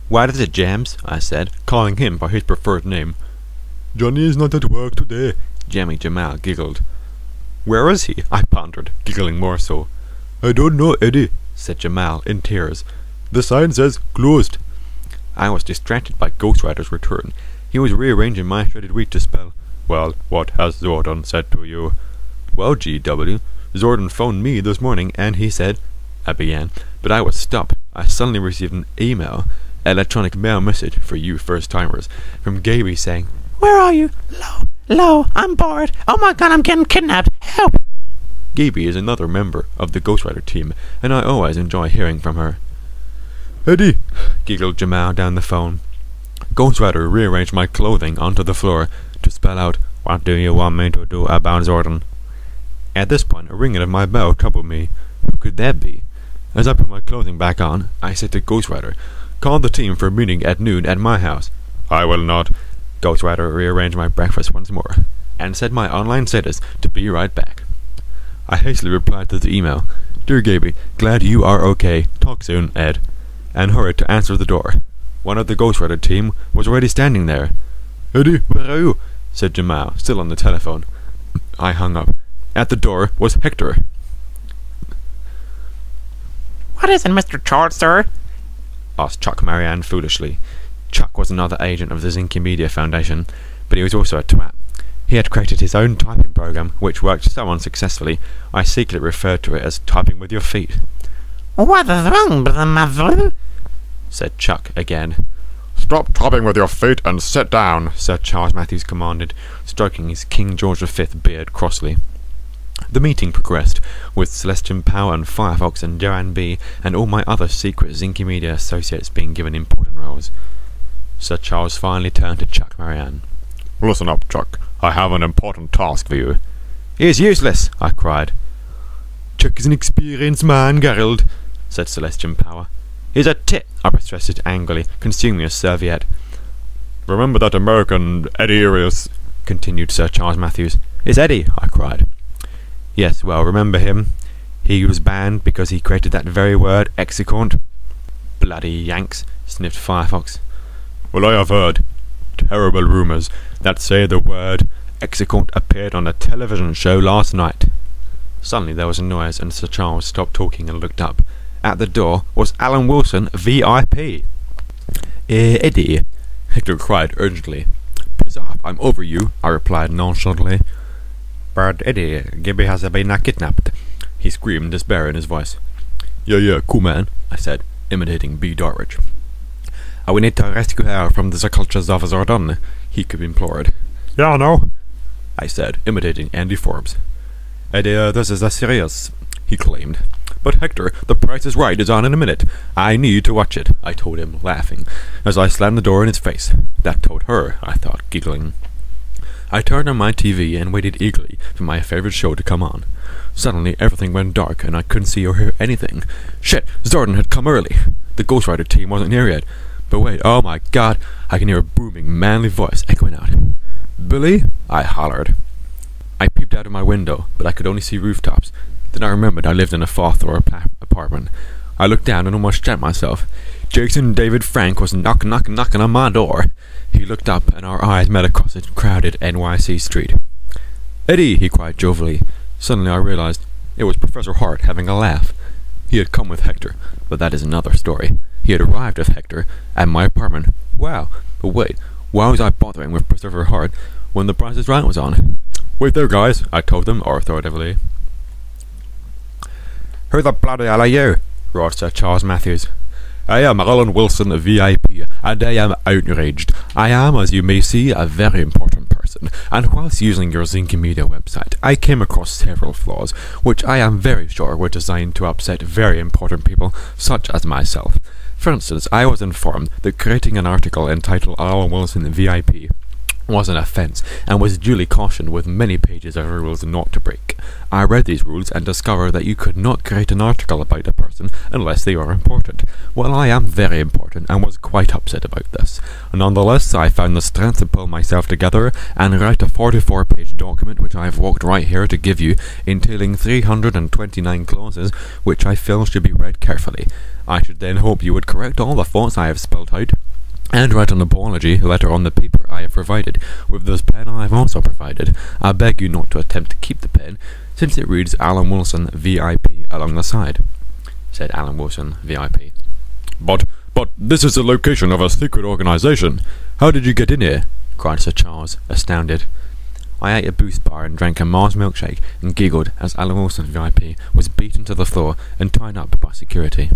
"What is it, James?" I said, calling him by his preferred name. "Johnny is not at work today," Jammy Jamal giggled. "Where is he?" I pondered, giggling more so. "I don't know, Eddie," said Jamal, in tears. "The sign says closed." I was distracted by Ghost Rider's return. He was rearranging my shredded wheat to spell, "Well, what has Zordon said to you?" "Well, GW, Zordon phoned me this morning, and he said—" I began, but I was stopped. I suddenly received an electronic mail message for you first-timers, from Gary saying, "Where are you? Low, I'm bored. Oh my god, I'm getting kidnapped. Help!" Gaby is another member of the Ghost Rider team, and I always enjoy hearing from her. "Eddie," giggled Jamal down the phone. Ghost Rider rearranged my clothing onto the floor to spell out, "What do you want me to do about Zordon?" At this point, a ringing of my bell troubled me. Who could that be? As I put my clothing back on, I said to Ghost Rider, "Call the team for a meeting at noon at my house." "I will not." Ghost Rider rearranged my breakfast once more, and set my online status to be right back. I hastily replied to the email, "Dear Gaby, glad you are okay. Talk soon, Ed," and hurried to answer the door. One of the Ghost Rider team was already standing there. "Eddie, where are you?" said Jamal, still on the telephone. I hung up. At the door was Hector. "What is it, Mr. Charles, sir?" asked Chuck Marianne foolishly. Chuck was another agent of the Zinky Media Foundation, but he was also a twat. He had created his own typing program, which worked so unsuccessfully, I secretly referred to it as typing with your feet. "What is wrong, mother?" said Chuck again. "Stop typing with your feet and sit down," Sir Charles Matthews commanded, stroking his King George V beard crossly. The meeting progressed, with Celestian Power and Firefox and Joanne B. and all my other secret Zinky Media associates being given important roles. Sir Charles finally turned to Chuck Marianne. "Listen up, Chuck. I have an important task for you." "He is useless!" I cried. "Chuck is an experienced man, Gerald," said Celestian Power. "He's a tit!" I protested angrily, consuming a serviette. "Remember that American Eddie Arias," continued Sir Charles Matthews. "It's Eddie!" I cried. "Yes, well, remember him. He was banned because he created that very word, execrant." "Bloody Yanks," sniffed Firefox. "Well, I have heard terrible rumours that say the word execrant appeared on a television show last night." Suddenly there was a noise, and Sir Charles stopped talking and looked up. At the door was Alan Wilson, VIP. Eddie," Hector cried urgently. "Piss off, I'm over you," I replied nonchalantly. "But Eddie, Gibby has been kidnapped," he screamed, despair in his voice. Yeah, cool man," I said, imitating B. Dorridge. "We need to rescue her from the cultures of Zordon," he implored. "Yeah, no," I said, imitating Andy Forbes. "Eddie, this is serious," he claimed. "But Hector, The Price is Right is on in a minute. I need to watch it," I told him, laughing, as I slammed the door in his face. That told her, I thought, giggling. I turned on my TV and waited eagerly for my favorite show to come on. Suddenly, everything went dark and I couldn't see or hear anything. Shit, Zordon had come early. The Ghost Rider team wasn't here yet. But wait, oh my god, I can hear a booming, manly voice echoing out. "Billy?" I hollered. I peeped out of my window, but I could only see rooftops. Then I remembered I lived in a fourth-floor apartment. I looked down and almost shot myself. Jason David Frank was knocking on my door. He looked up, and our eyes met across a crowded NYC street. "Eddie!" he cried jovially. Suddenly I realized it was Professor Hart having a laugh. He had come with Hector, but that is another story. He had arrived with Hector at my apartment. Wow, but wait, why was I bothering with Professor Hart when The Price is Right was on? "Wait there, guys," I told them authoritatively. "Who the bloody hell are you?" roared Sir Charles Matthews. "I am Alan Wilson, VIP, and I am outraged. I am, as you may see, a very important person, and whilst using your Zinky Media website, I came across several flaws, which I am very sure were designed to upset very important people, such as myself. For instance, I was informed that creating an article entitled Alan Wilson, VIP, was an offence, and was duly cautioned with many pages of rules not to break. I read these rules and discovered that you could not create an article about a person person unless they are important. Well, I am very important and was quite upset about this. Nonetheless, I found the strength to pull myself together and write a 44-page document which I have walked right here to give you, entailing 329 clauses which I feel should be read carefully. I should then hope you would correct all the faults I have spelt out, and write an apology letter on the paper I have provided. With this pen I have also provided. I beg you not to attempt to keep the pen, since it reads Alan Wilson, VIP, along the side," said Alan Wilson, VIP. But this is the location of a secret organization. How did you get in here?" cried Sir Charles, astounded. I ate a Booth bar and drank a Mars milkshake and giggled as Alan Wilson, VIP, was beaten to the floor and tied up by security.